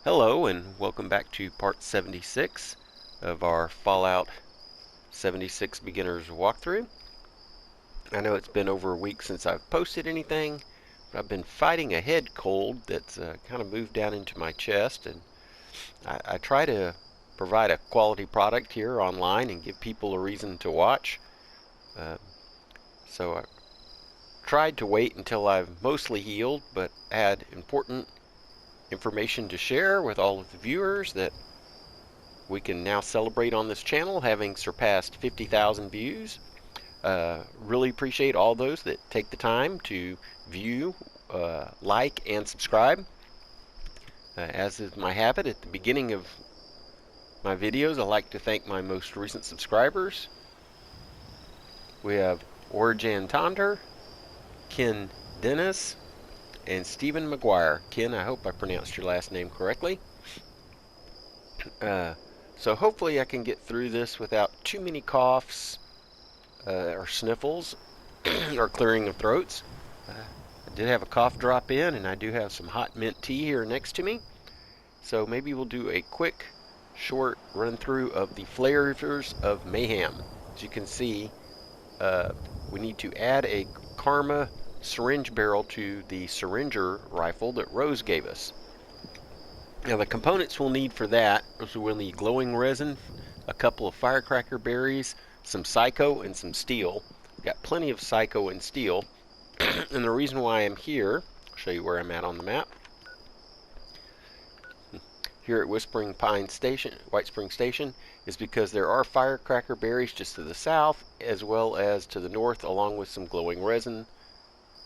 Hello and welcome back to part 76 of our Fallout 76 Beginners walkthrough. I know it's been over a week since I've posted anything, but I've been fighting a head cold that's kind of moved down into my chest, and I try to provide a quality product here online and give people a reason to watch. So I tried to wait until I've mostly healed, but had important information to share with all of the viewers that we can now celebrate on this channel, having surpassed 50,000 views. Really appreciate all those that take the time to view, like, and subscribe. As is my habit at the beginning of my videos, I like to thank my most recent subscribers. We have Orjan Tonder, Ken Dennis, and Stephen McGuire. Ken, I hope I pronounced your last name correctly. So hopefully I can get through this without too many coughs or sniffles or clearing of throats. I did have a cough drop in, and I do have some hot mint tea here next to me. So maybe we'll do a quick, short run through of the flavors of Mayhem. As you can see, we need to add a Karma syringe barrel to the syringer rifle that Rose gave us. Now the components we'll need for that is we'll need glowing resin, a couple of firecracker berries, some psycho, and some steel. Got plenty of psycho and steel. And the reason why I'm here, I'll show you where I'm at on the map. Here at White Spring Station, is because there are firecracker berries just to the south as well as to the north, along with some glowing resin.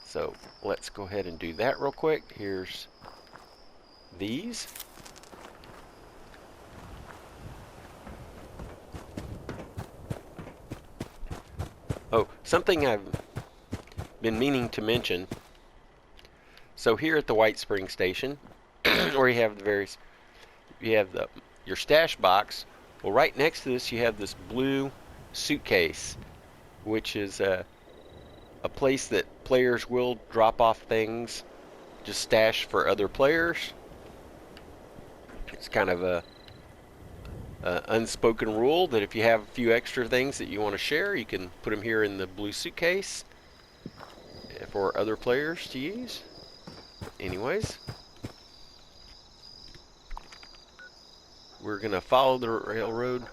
So let's go ahead and do that real quick. Here's these. Oh, something I've been meaning to mention. So here at the White Spring Station, where you have your stash box. Well, right next to this you have this blue suitcase, which is a place that players will drop off things, just stash for other players. It's kind of a unspoken rule that if you have a few extra things that you want to share, you can put them here in the blue suitcase for other players to use. Anyways, we're going to follow the railroad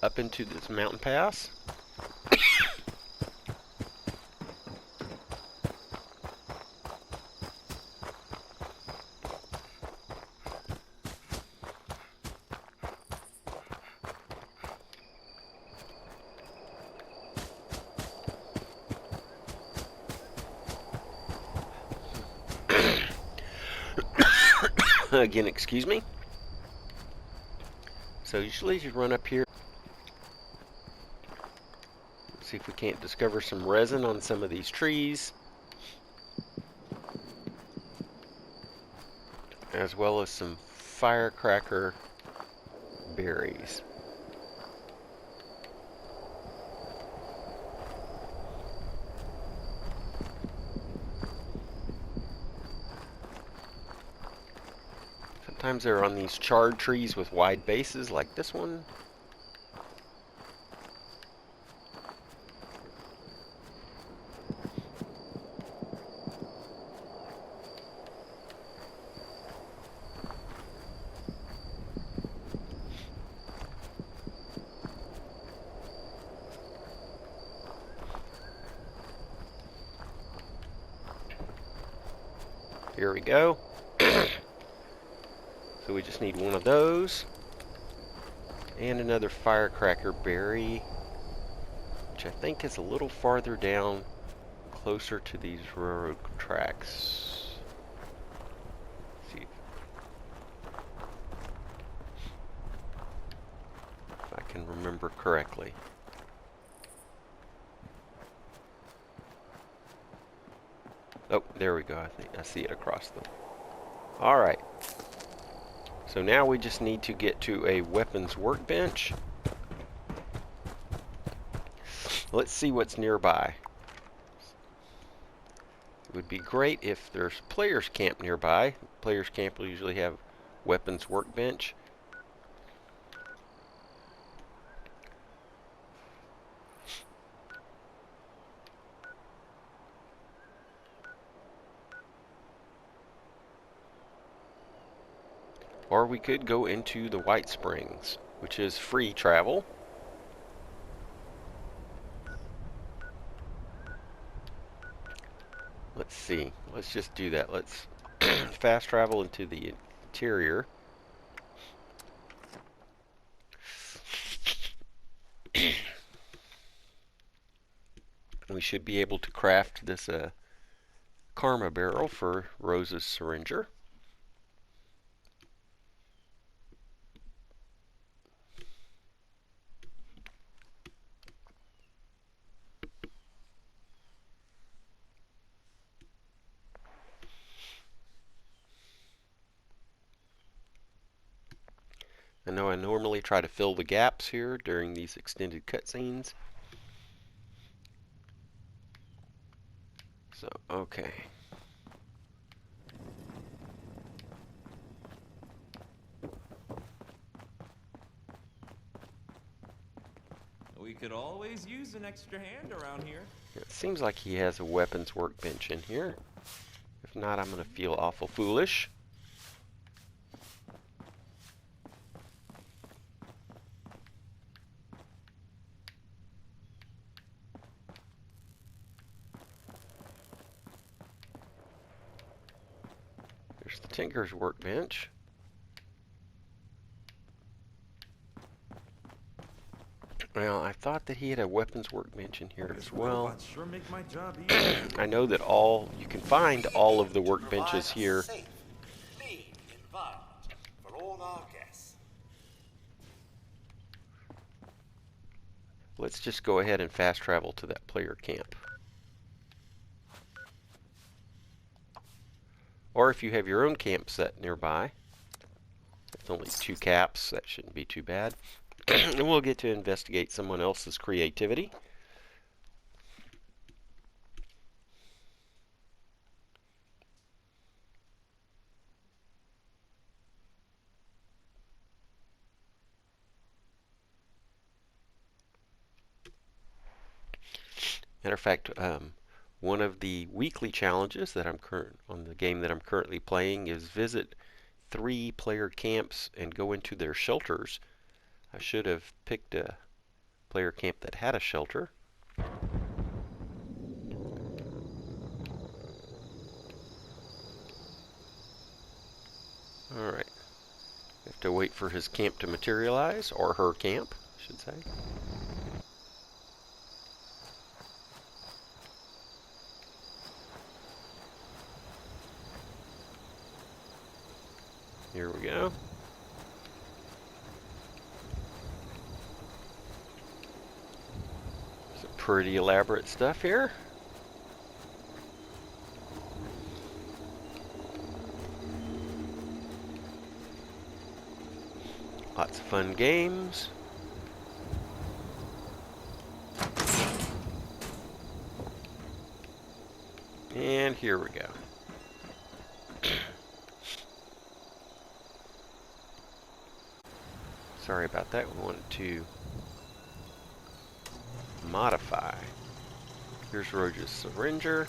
up into this mountain pass. Again, excuse me. So usually you run up here. See if we can't discover some resin on some of these trees, as well as some firecracker berries. Sometimes they're on these charred trees with wide bases like this one. Here we go. So we just need one of those and another firecracker berry, which I think is a little farther down, closer to these railroad tracks. Let's see if I can remember correctly. Oh, there we go. I think I see it across them. All right. So now we just need to get to a weapons workbench. Let's see what's nearby. It would be great if there's players camp nearby. Players camp will usually have weapons workbench. Or we could go into the White Springs, which is free travel. Let's see. Let's just do that. Let's fast travel into the interior. We should be able to craft this karma barrel for Rose's syringer. I know I normally try to fill the gaps here during these extended cutscenes. So, okay. We could always use an extra hand around here. It seems like he has a weapons workbench in here. If not, I'm going to feel awful foolish. There's the Tinker's workbench. Well, I thought that he had a weapons workbench in here as well. Sure make my job easier. I know that you can find all of the workbenches here. Safe, clean environment for all our guests. Let's just go ahead and fast travel to that player camp. Or if you have your own camp set nearby, it's only 2 caps, that shouldn't be too bad. And we'll get to investigate someone else's creativity. Matter of fact, one of the weekly challenges that on the game that I'm currently playing is visit 3 player camps and go into their shelters. I should have picked a player camp that had a shelter. Alright. Have to wait for his camp to materialize, or her camp, I should say. Here we go. Some pretty elaborate stuff here. Lots of fun games. And here we go. Sorry about that. We wanted to modify. Here's Rose's syringer.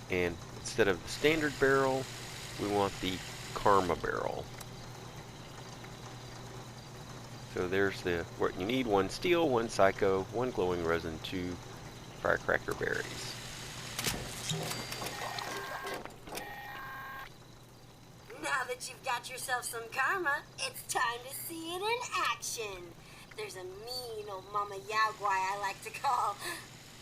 And instead of the standard barrel, we want the karma barrel. So there's what you need: 1 steel, 1 psycho, 1 glowing resin, 2 firecracker berries. Now that you've got yourself some karma, it's time to see it in action. There's a mean old Mama Yaogwai I like to call.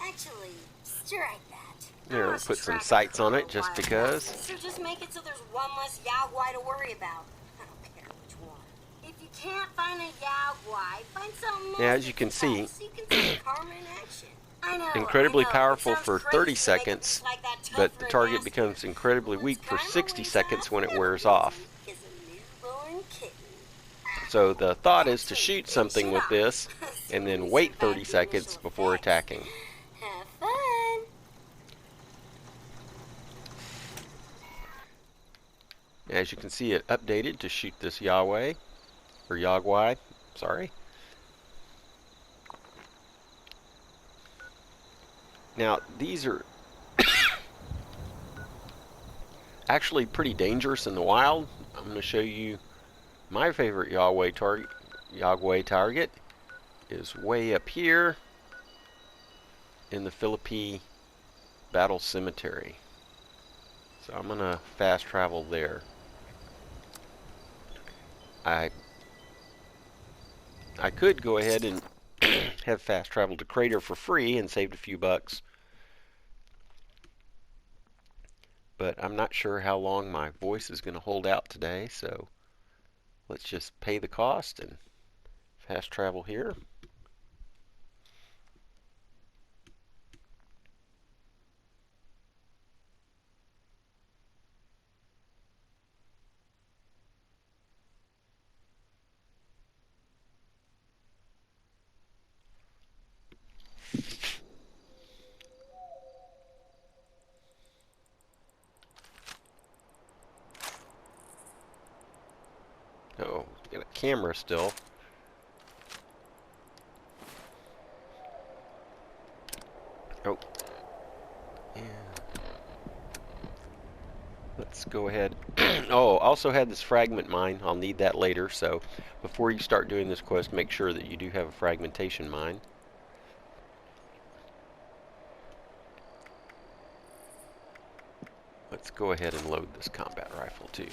Actually, strike that. There, we'll put some sights on it just because. So just make it so there's one less Yaogwai to worry about. I don't care which one. If you can't find a Yaogwai, find something else. Yeah, as you can see, so you can see karma in action. incredibly I know, powerful for crazy 30 to make it seconds, just like that tough but the for a target master. becomes incredibly Once weak for karma 60 wears seconds off, when it never wears busy off. is a newborn kitten. So the thought is to shoot something with this and then wait 30 seconds before attacking. Have fun. As you can see, it updated to shoot this Yahweh, or Yagwai, sorry. Now, these are actually pretty dangerous in the wild. I'm going to show you my favorite Yahweh target is way up here in the Philippi Battle Cemetery. So I'm going to fast travel there. I could go ahead and have fast traveled to Crater for free and saved a few bucks. But I'm not sure how long my voice is going to hold out today, so let's just pay the cost and fast travel here. Oh, got a camera still. Oh. Yeah. Let's go ahead. Oh, also had this fragment mine. I'll need that later, so before you start doing this quest, make sure that you do have a fragmentation mine. Let's go ahead and load this combat rifle too.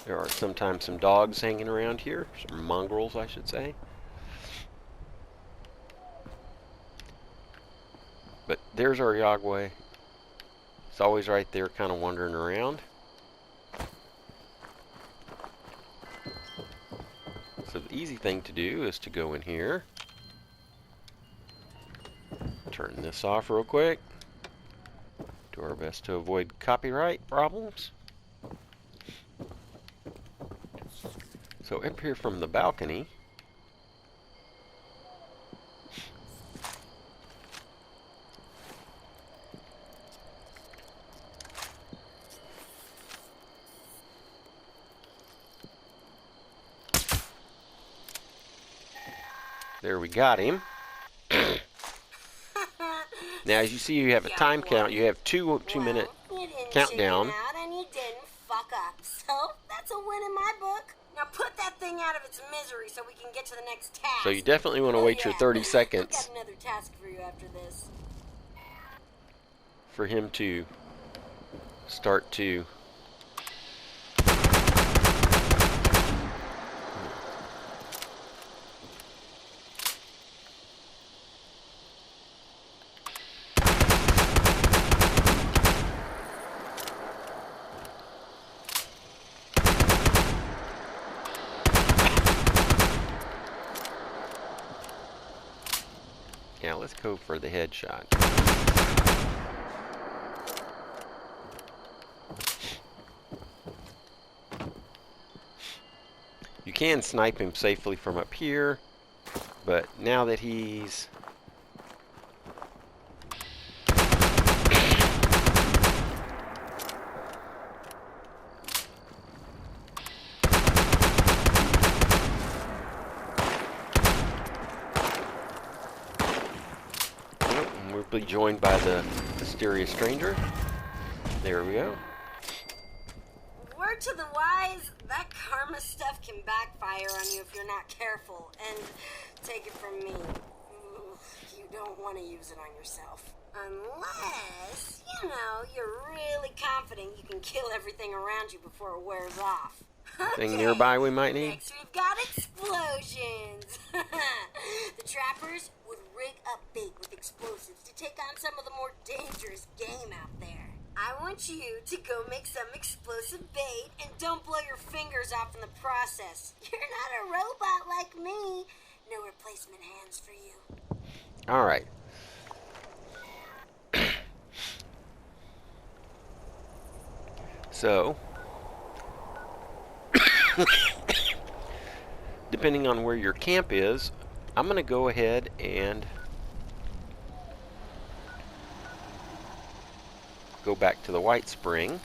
There are sometimes some dogs hanging around here, some mongrels I should say. But there's our Yagweh. It's always right there kind of wandering around. So the easy thing to do is to go in here, turn this off real quick, do our best to avoid copyright problems. So up here from the balcony, there we got him. Now as you see, you have a time count. You have two minute countdown. Out and you didn't fuck up. So that's a win in my book. Now put that thing out of its misery so we can get to the next task. So you definitely want to wait your 30 I've seconds got another task for you after this. for him to start to yeah, let's go for the headshot. You can snipe him safely from up here, but now that he's we'll be joined by the mysterious stranger. There we go. Word to the wise, that karma stuff can backfire on you if you're not careful. And take it from me, you don't want to use it on yourself. Unless, you know, you're really confident you can kill everything around you before it wears off. Thing nearby we might need. Next we've got explosions. The trappers would rig up bait with explosives to take on some of the more dangerous game out there. I want you to go make some explosive bait and don't blow your fingers off in the process. You're not a robot like me. No replacement hands for you. All right. So, depending on where your camp is, I'm going to go ahead and go back to the White Spring.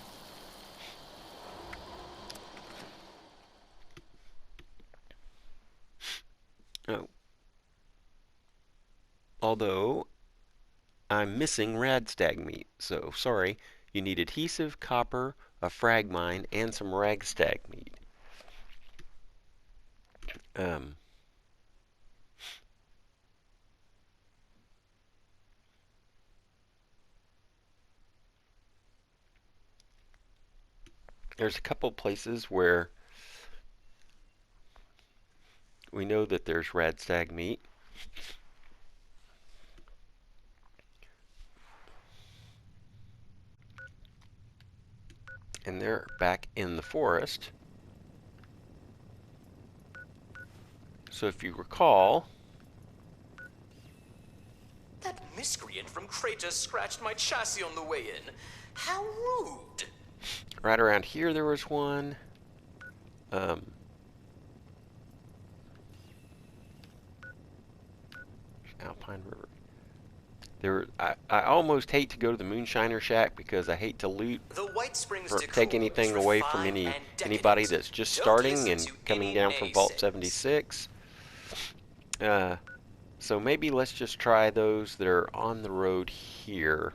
Oh. Although, I'm missing radstag meat, so sorry. You need adhesive, copper, a frag mine, and some ragstag meat. There's a couple places where we know that there's radstag meat. And they're back in the forest. So if you recall, That miscreant from Kratos scratched my chassis on the way in. How rude! right around here there was one. Alpine River. I almost hate to go to the Moonshiner Shack because I hate to loot The White Springs or decor take is anything away from refined and anybody decadent. that's just Don't starting listen and to coming any down from Vault naysayers. 76. So maybe let's just try those that are on the road here.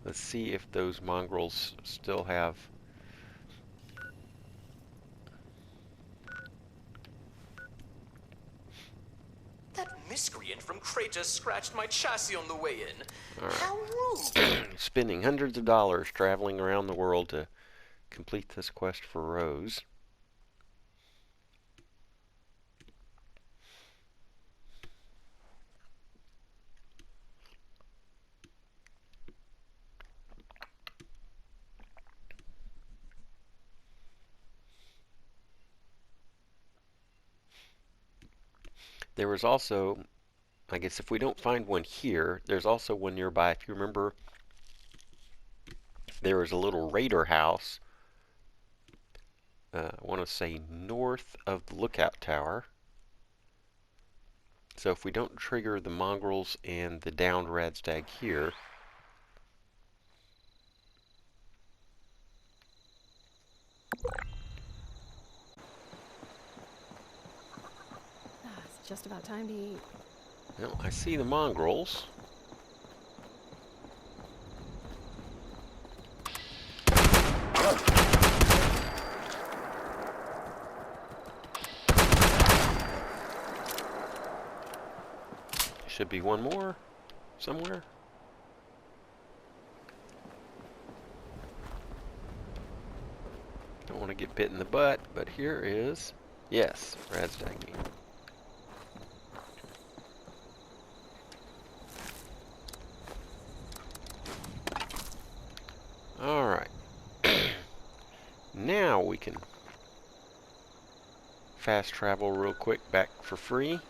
Let's see if those mongrels still have. That miscreant from Kratos scratched my chassis on the way in. All right. How rude! Spending hundreds of dollars traveling around the world to complete this quest for Rose. There was also, I guess if we don't find one here, there's also one nearby. If you remember, there was a little raider house, I want to say north of the lookout tower. So if we don't trigger the mongrels and the downed radstag here, It's just about time to eat. well, I see the mongrels. Should be one more somewhere. Don't want to get bit in the butt, but here is, yes, radstag meat. Alright. Now we can fast travel real quick back for free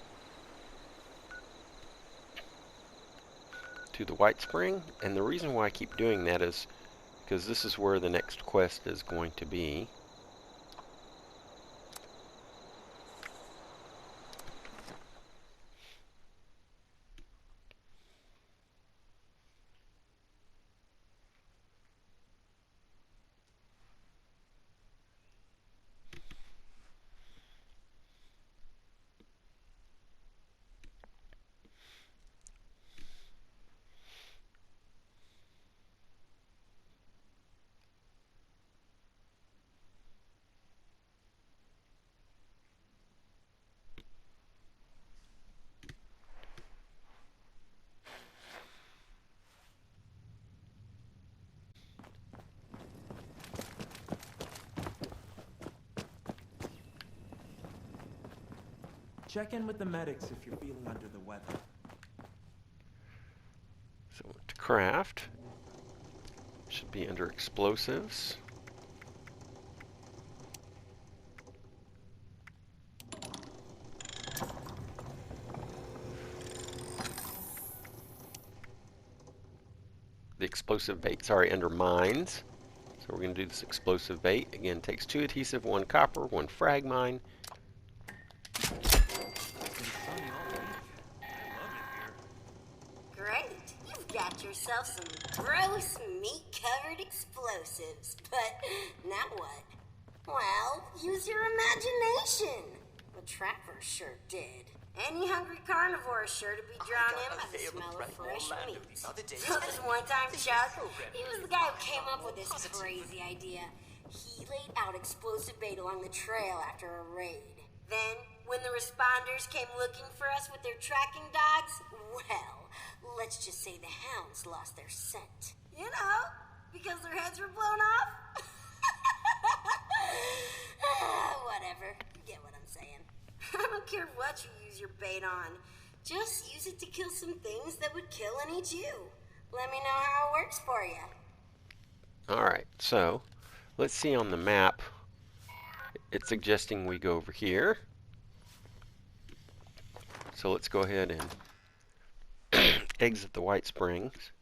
to the White Spring. And the reason why I keep doing that is because this is where the next quest is going to be. Check in with the medics if you're feeling under the weather. So to craft, should be under explosives. The explosive bait, sorry, under mines. So we're going to do this explosive bait. Again, takes 2 adhesive, 1 copper, 1 frag mine. got yourself some gross meat-covered explosives. But now what? Well, use your imagination. The trapper sure did. Any hungry carnivore is sure to be drawn in by the smell of fresh meat. So this one time, Chuck, he was the guy who came up with this crazy idea. He laid out explosive bait along the trail after a raid. Then, when the responders came looking for us with their tracking dogs, well, let's just say the hounds lost their scent. You know, because their heads were blown off. Whatever. You get what I'm saying. I don't care what you use your bait on. Just use it to kill some things that would kill and eat you. Let me know how it works for you. Alright, so let's see on the map. It's suggesting we go over here. So let's go ahead and exit the White Springs.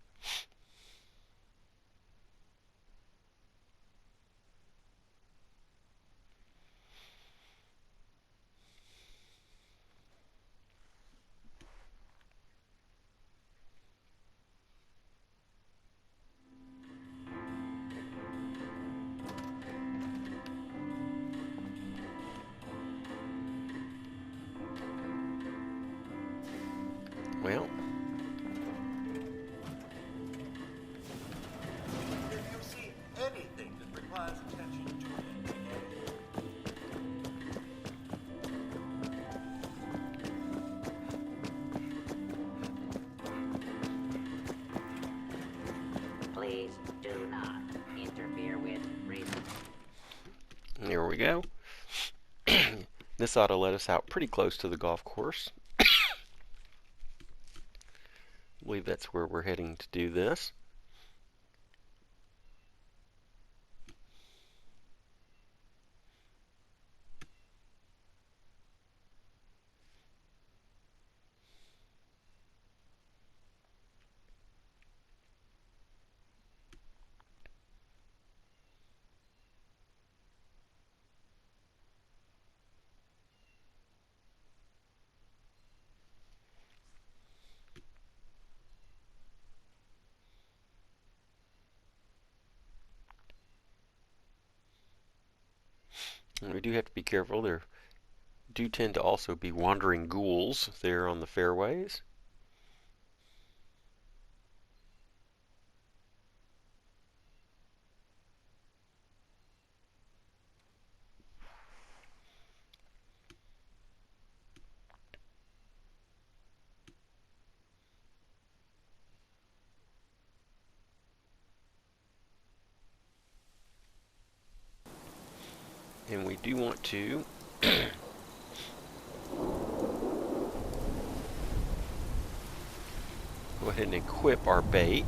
Well, If you see anything that requires attention to it Please do not interfere with reason. here we go. This ought to let us out pretty close to the golf course. I believe that's where we're heading to do this. And we do have to be careful. There do tend to also be wandering ghouls there on the fairways. And we do want to go ahead and equip our bait.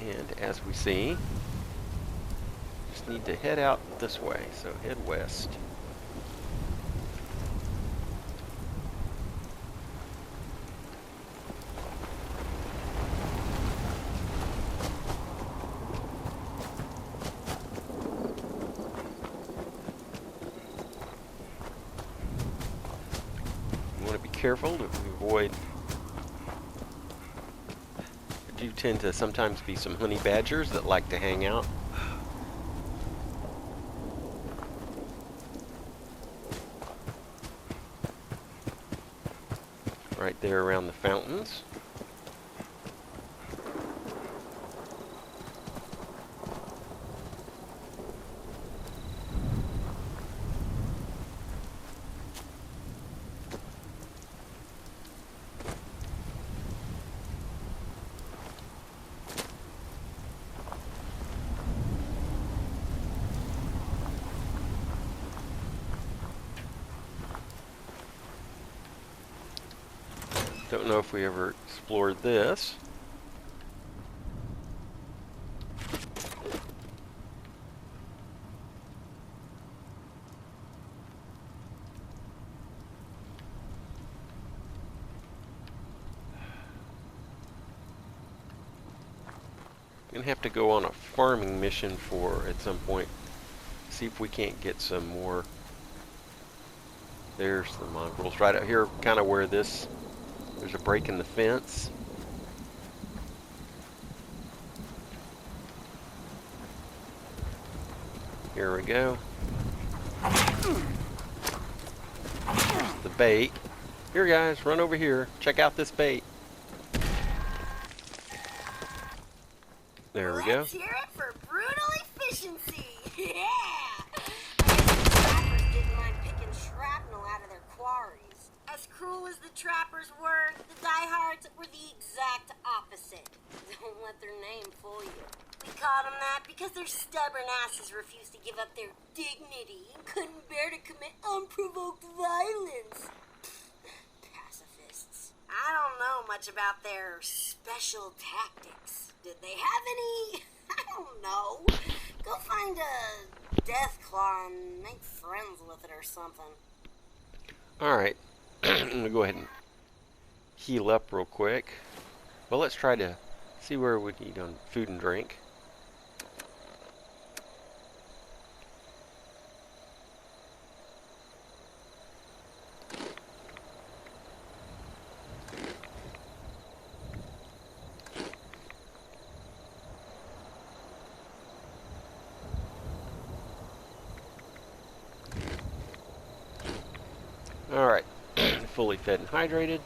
And as we see, just need to head out this way, so head west. You want to be careful to avoid. There do tend to sometimes be some honey badgers that like to hang out. Right there around the fountains. Don't know if we ever explored this. Gonna have to go on a farming mission for at some point. See if we can't get some more. There's the mongrels right out here, kind of where this. There's a break in the fence. Here we go. There's the bait. Here, guys, run over here. Check out this bait. There we go. Let's hear it for brutal efficiency. Yeah! I guess the trappers didn't mind picking shrapnel out of their quarries. As cruel as the trappers were, the diehards were the exact opposite. Don't let their name fool you. We called them that because their stubborn asses refused to give up their dignity and couldn't bear to commit unprovoked violence. Pacifists. I don't know much about their special tactics. Did they have any? I don't know. Go find a deathclaw and make friends with it or something. Alright. I'm going to go ahead and heal up real quick. Well, let's try to see where we need on food and drink. Alright, fully fed and hydrated.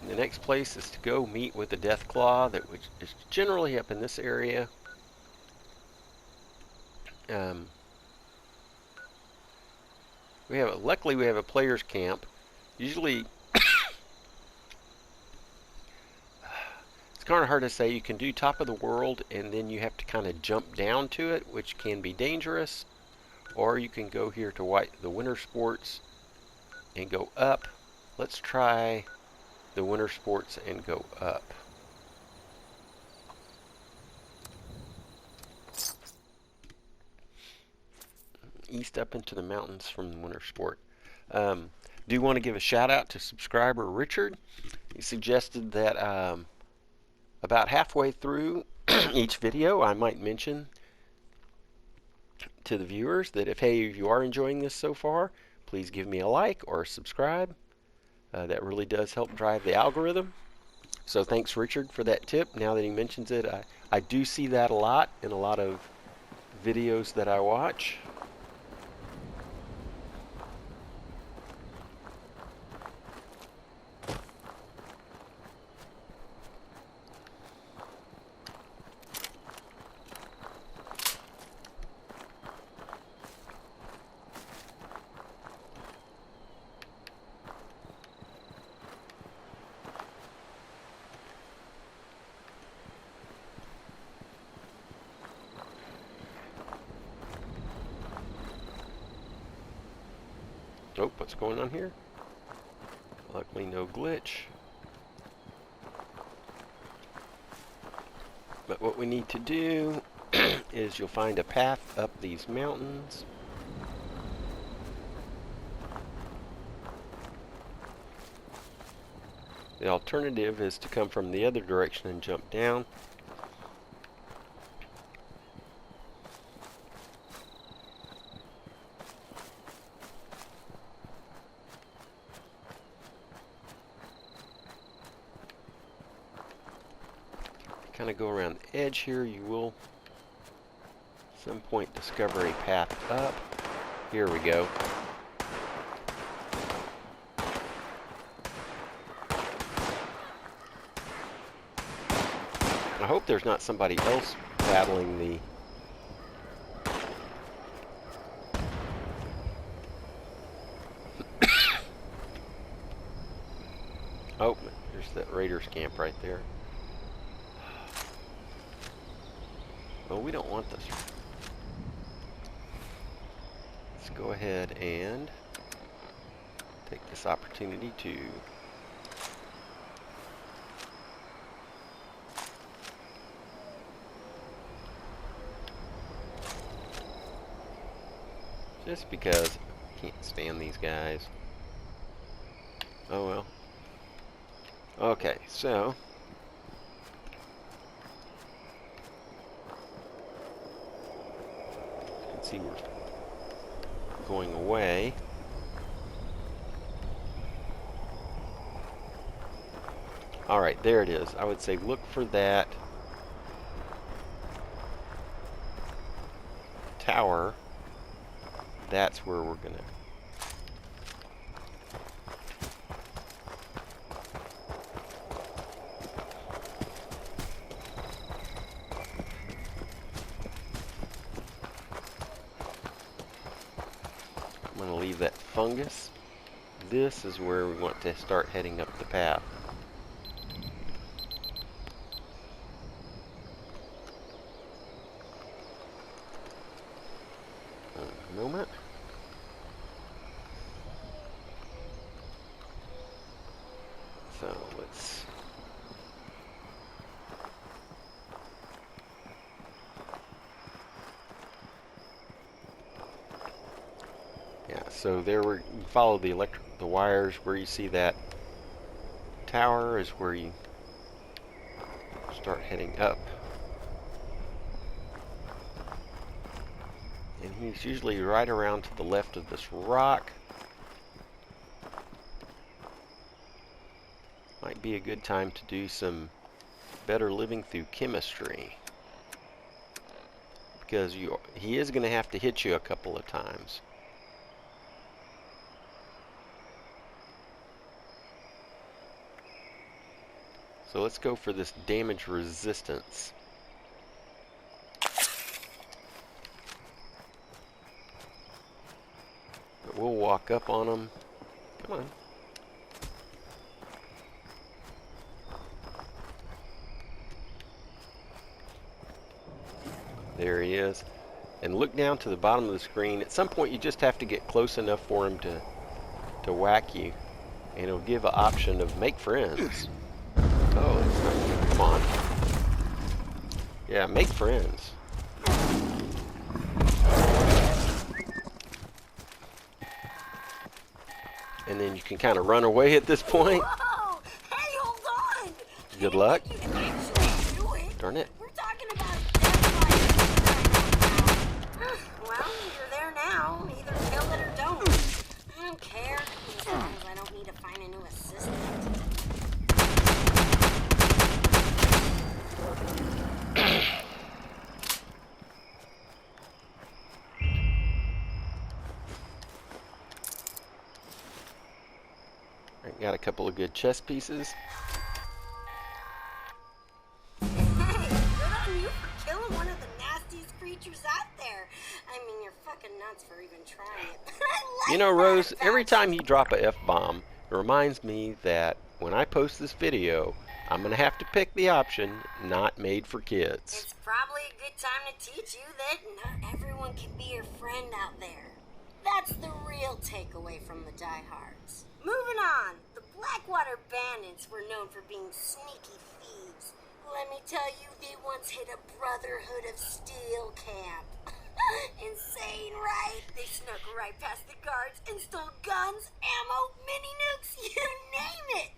The next place is to go meet with the deathclaw, which is generally up in this area. Luckily we have a player's camp. Usually, it's kind of hard to say. You can do top of the world and then you have to kind of jump down to it, which can be dangerous. Or you can go here to the winter sports and go up. Let's try the winter sports and go up. East up into the mountains from the winter sport. Do want to give a shout out to subscriber Richard. He suggested that about halfway through each video I might mention to the viewers that if you are enjoying this so far, please give me a like or subscribe. That really does help drive the algorithm. So thanks, Richard, for that tip. Now that he mentions it, I do see that a lot in a lot of videos that I watch. Oh, what's going on here? Luckily no glitch. But what we need to do is you'll find a path up these mountains. The alternative is to come from the other direction and jump down. Kind of go around the edge here, you will at some point discover a path up. Here we go. I hope there's not somebody else battling the oh, there's that Raiders camp right there. Well, we don't want this. Let's go ahead and take this opportunity to just because I can't stand these guys. Oh well. Okay, so see we're going away. Alright, there it is. I would say look for that tower. That's where we're gonna... I'm gonna leave that fungus. This is where we want to start heading up the path. Moment. So let's so there we follow the wires where you see that tower is where you start heading up. And he's usually right around to the left of this rock. Might be a good time to do some better living through chemistry. Because he is going to have to hit you a couple of times. So let's go for this damage resistance. But we'll walk up on him. Come on. There he is. And look down to the bottom of the screen. At some point you just have to get close enough for him to whack you. And it'll give an option of make friends. Oh, it's not, come on. Yeah, make friends. And then you can kind of run away at this point. Whoa! Hey, hold on! Good luck. You can actually do it. Darn it. We're talking about deathclaw. Well, you're there now. Either kill it or don't. I don't care. Sometimes I don't need to find a new assistant. Got a couple of good chess pieces. Hey, good on you for killing one of the nastiest creatures out there. I mean, you're fucking nuts for even trying it. I like You know, that Rose, about every you. time you drop a F-bomb, it reminds me that when I post this video, I'm going to have to pick the option not made for kids. It's probably a good time to teach you that not everyone can be your friend out there. That's the real takeaway from the diehards. Moving on, the Blackwater Bandits were known for being sneaky thieves. Let me tell you, they once hit a Brotherhood of Steel camp. Insane, right? They snuck right past the guards and stole guns, ammo, mini nukes, you name it.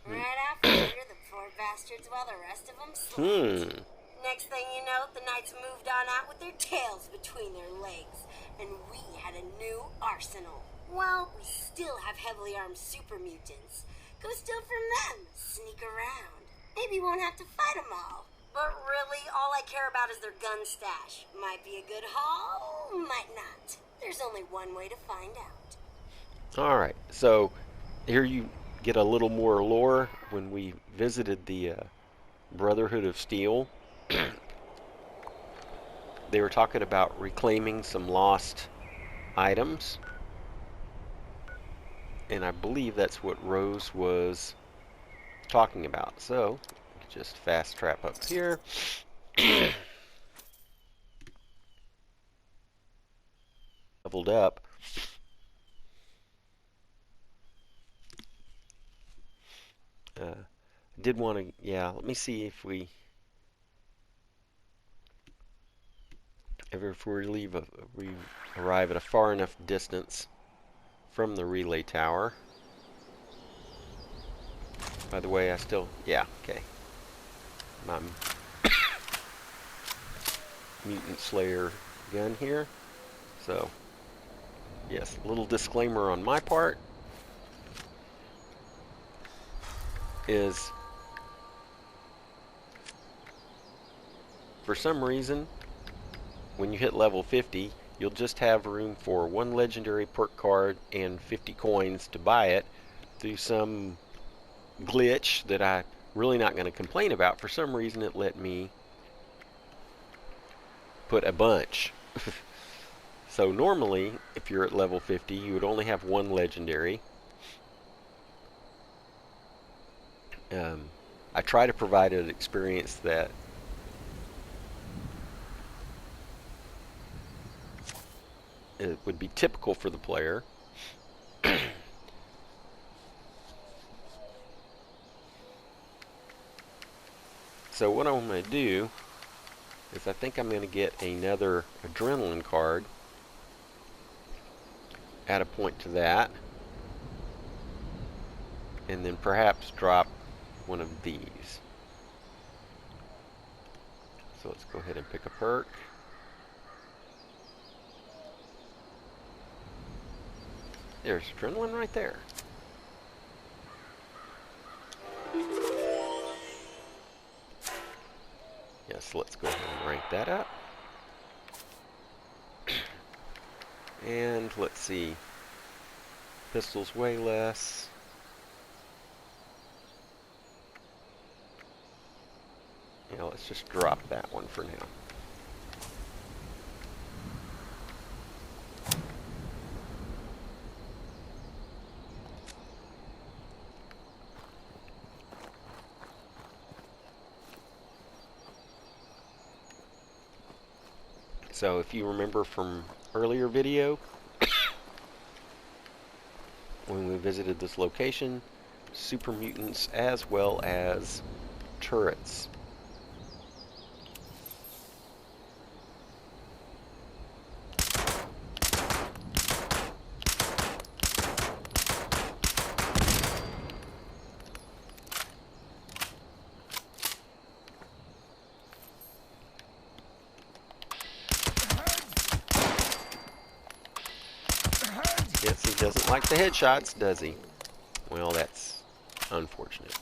Right after the poor bastards while the rest of them slept. Next thing you know, the knights moved on out with their tails between their legs, and we had a new arsenal. Well, we still have heavily armed super mutants. Go steal from them, sneak around. Maybe won't have to fight them all. But really, all I care about is their gun stash. Might be a good haul, might not. There's only one way to find out. Alright, so here you get a little more lore. When we visited the Brotherhood of Steel, they were talking about reclaiming some lost items. And I believe that's what Rose was talking about. So, just fast trap up here. Leveled up. Did want to, yeah, let me see if we arrive at a far enough distance from the relay tower. By the way, yeah, okay. My mutant slayer gun here. So, yes, a little disclaimer on my part is, for some reason, when you hit level 50, you'll just have room for one legendary perk card and 50 coins to buy it through some glitch that I'm really not going to complain about. For some reason, it let me put a bunch. So normally, if you're at level 50, you would only have one legendary. I try to provide an experience that it would be typical for the player. So what I'm going to do is I think I'm going to get another adrenaline card. Add a point to that. And then perhaps drop one of these. So let's go ahead and pick a perk. There's adrenaline right there. Yes, let's go ahead and rank that up. And let's see. Pistol's way less. Yeah, let's just drop that one for now. So if you remember from earlier video, when we visited this location, super mutants as well as turrets. Yes, he doesn't like the headshots, does he? Well, that's unfortunate.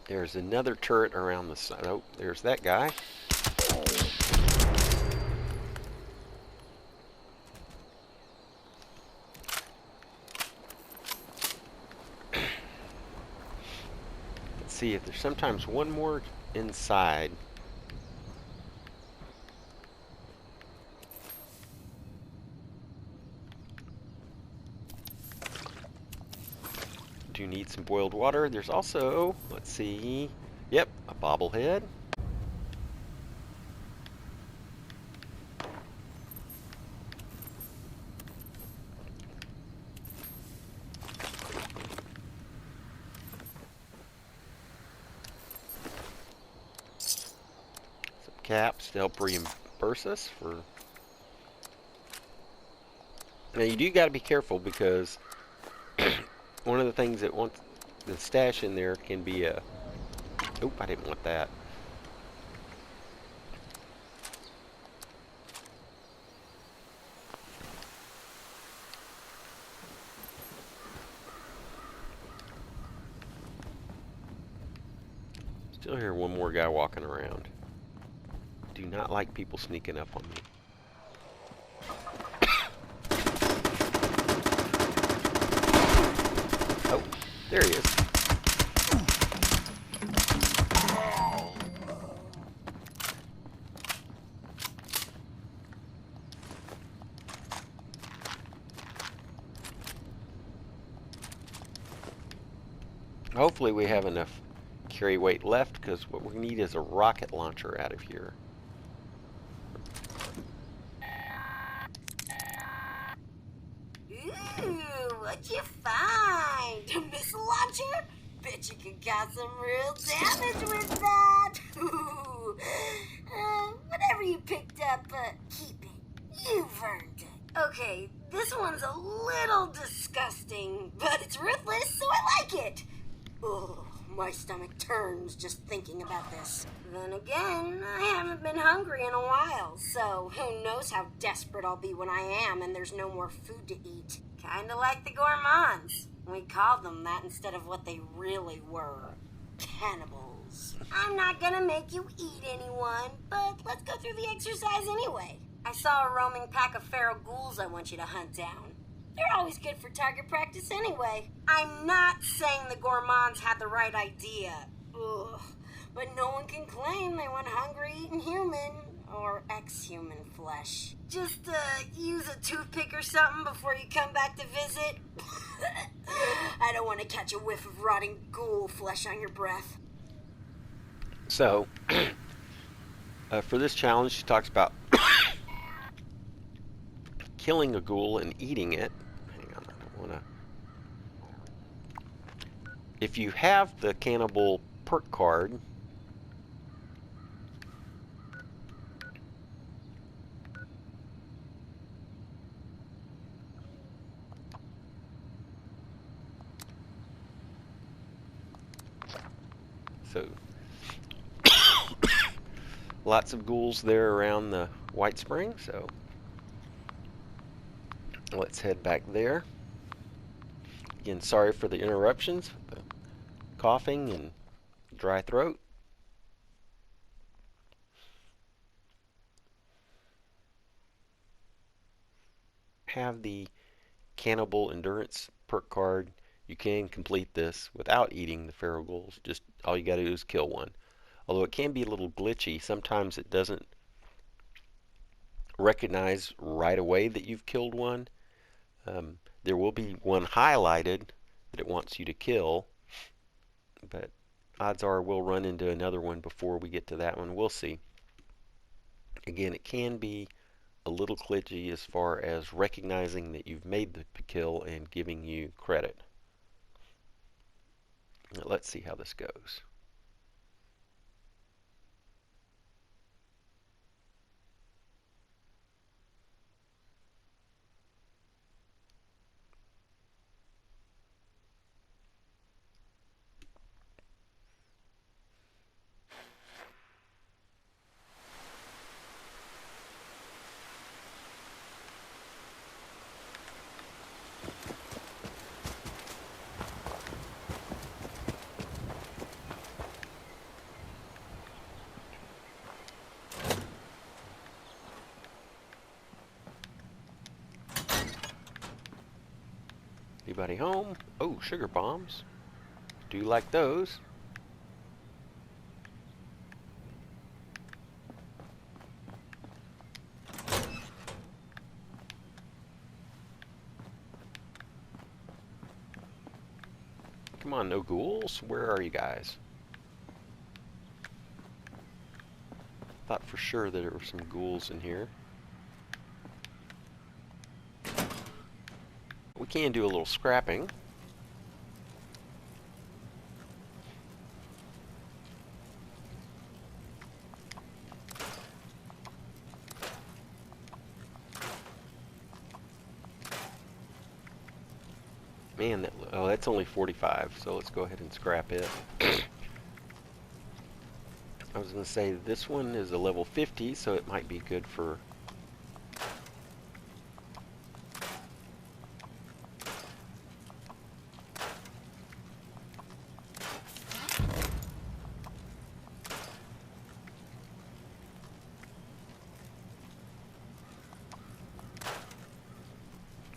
There's another turret around the side. Oh, there's that guy. Let's see if there's sometimes one more inside. Do need some boiled water. There's also, let's see, yep, a bobblehead. Some caps to help reimburse us for. Now you do got to be careful because one of the things that wants the stash in there can be a. Oop, I didn't want that. Still hear one more guy walking around. Do not like people sneaking up on me. Oh, there he is. Hopefully we have enough carry weight left, because what we need is a rocket launcher out of here. Ooh, what'd you find? A missile launcher? Bet you could cause some real damage with that. Ooh. Whatever you picked up, keep it. You've earned it. Okay, this one's a little disgusting, but it's ruthless, so I like it. Ooh, My stomach turns just thinking about this. Then again, I haven't been hungry in a while, so who knows how desperate I'll be when I am and there's no more food to eat. Kinda like the gourmands. We called them that instead of what they really were. Cannibals. I'm not gonna make you eat anyone, but let's go through the exercise anyway. I saw a roaming pack of feral ghouls I want you to hunt down. They're always good for target practice anyway. I'm not saying the gourmands had the right idea. Ugh. But no one can claim they went hungry eating human or ex-human flesh. Just use a toothpick or something before you come back to visit. I don't want to catch a whiff of rotting ghoul flesh on your breath. So, for this challenge, she talks about killing a ghoul and eating it. Hang on, I don't want to. If you have the cannibal perk card, so lots of ghouls there around the White Spring, so let's head back there. Again, sorry for the interruptions, the coughing and dry throat. Have the cannibal endurance perk card. You can complete this without eating the feral ghouls. Just all you got to do is kill one. Although it can be a little glitchy, sometimes it doesn't recognize right away that you've killed one. There will be one highlighted that it wants you to kill, but odds are we'll run into another one before we get to that one. We'll see. Again, it can be a little glitchy as far as recognizing that you've made the kill and giving you credit. Now, let's see how this goes. Anybody home? Oh, sugar bombs. Do you like those? Come on, no ghouls? Where are you guys? Thought for sure that there were some ghouls in here. We can do a little scrapping. Man, that's only 45, so let's go ahead and scrap it. I was going to say this one is a level 50, so it might be good for...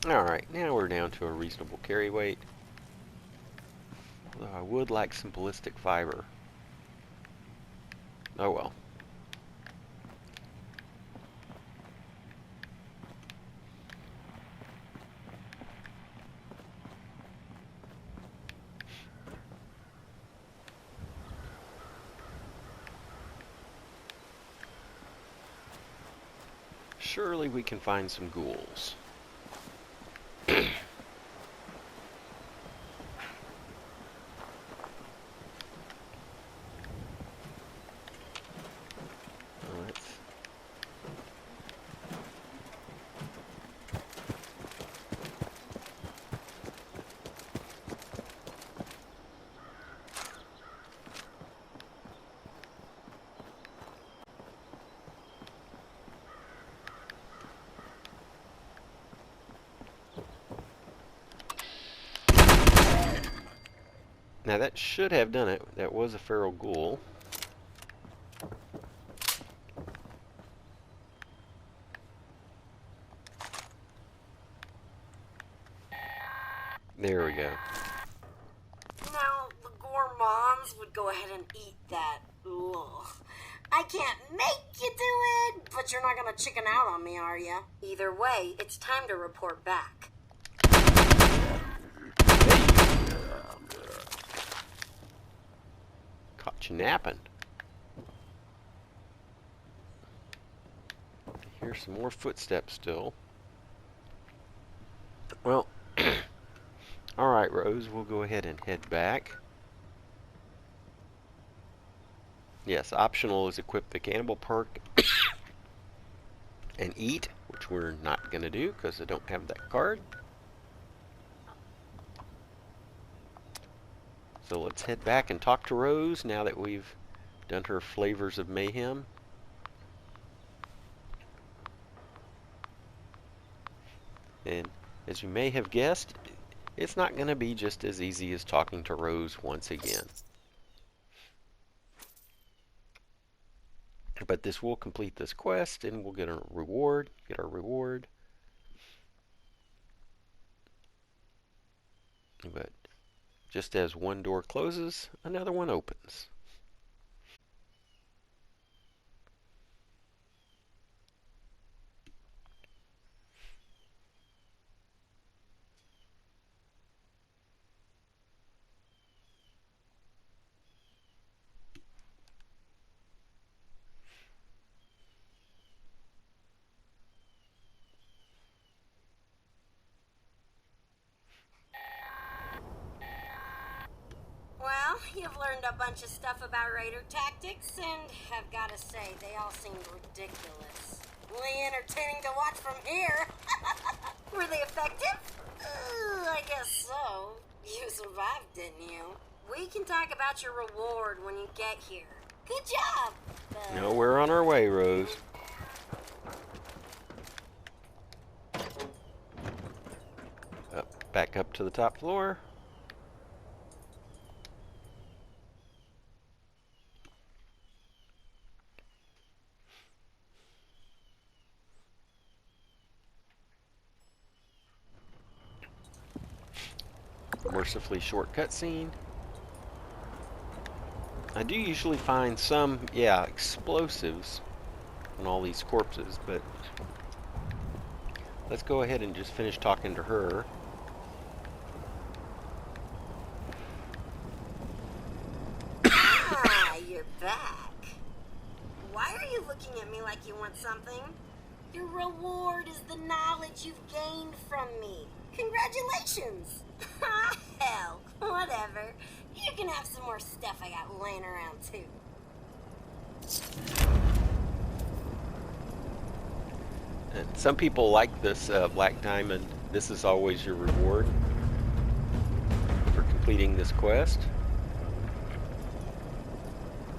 Alright, now we're down to a reasonable carry weight. Although I would like some ballistic fiber. Oh well. Surely we can find some ghouls. Now that should have done it. That was a feral ghoul. There we go. Now, the gourmands would go ahead and eat that. Ugh. I can't make you do it, but you're not gonna chicken out on me, are you? Either way, it's time to report back. Caught you napping. Here's some more footsteps still. Well, alright, Rose, we'll go ahead and head back. Yes, optional is equip the cannibal perk and eat, which we're not going to do because I don't have that card. So let's head back and talk to Rose now that we've done her flavors of mayhem. And as you may have guessed, it's not going to be just as easy as talking to Rose once again. But this will complete this quest and we'll get a reward, get our reward. But just as one door closes, another one opens. Well, you've learned a bunch of stuff about raider tactics, and I've got to say, they all seemed ridiculous. Really entertaining to watch from here. Were they effective? I guess so. You survived, didn't you? We can talk about your reward when you get here. Good job! No, we're on our way, Rose. Back up to the top floor. Mercifully short cutscene. I do usually find some, explosives on all these corpses, but let's go ahead and just finish talking to her. Ah, you're back. Why are you looking at me like you want something? Your reward is the knowledge you've gained from me. Congratulations! Hell, whatever. You can have some more stuff I got laying around too. And some people like this black diamond. This is always your reward for completing this quest.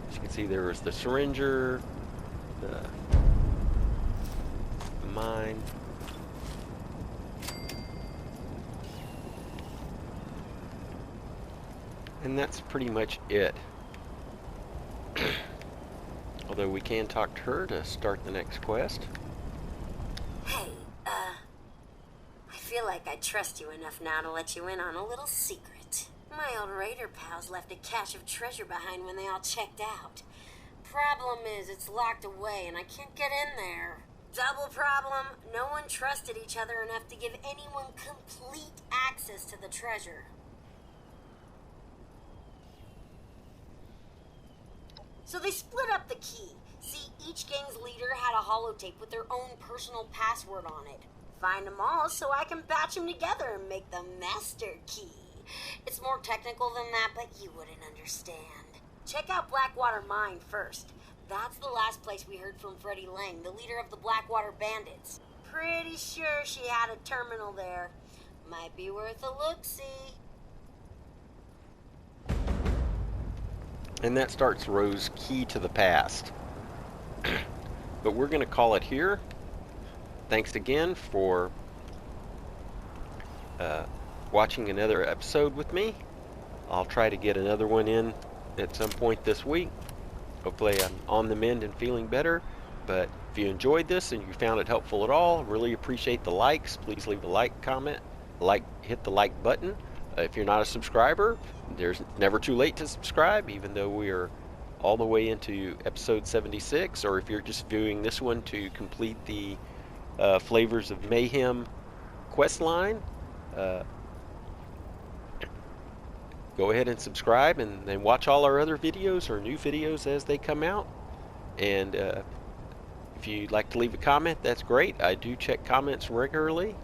As you can see, there was the syringer, the mine. And that's pretty much it. Although we can talk to her to start the next quest. Hey, I feel like I trust you enough now to let you in on a little secret. My old raider pals left a cache of treasure behind when they all checked out. Problem is, it's locked away and I can't get in there. Double problem, no one trusted each other enough to give anyone complete access to the treasure. So they split up the key. See, each gang's leader had a holotape with their own personal password on it. Find them all so I can batch them together and make the master key. It's more technical than that, but you wouldn't understand. Check out Blackwater Mine first. That's the last place we heard from Freddie Lang, the leader of the Blackwater Bandits. Pretty sure she had a terminal there. Might be worth a look-see. And that starts Rose's key to the past. But we're going to call it here. Thanks again for watching another episode with me. I'll try to get another one in at some point this week. Hopefully I'm on the mend and feeling better. But if you enjoyed this and you found it helpful at all, really appreciate the likes. Please leave a like, comment, hit the like button. If you're not a subscriber, there's never too late to subscribe, even though we are all the way into episode 76. Or if you're just viewing this one to complete the Flavors of Mayhem quest line, go ahead and subscribe, and then watch all our other videos or new videos as they come out. And if you'd like to leave a comment, that's great. I do check comments regularly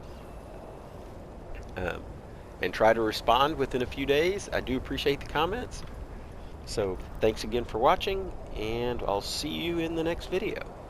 and try to respond within a few days. I do appreciate the comments. So thanks again for watching, and I'll see you in the next video.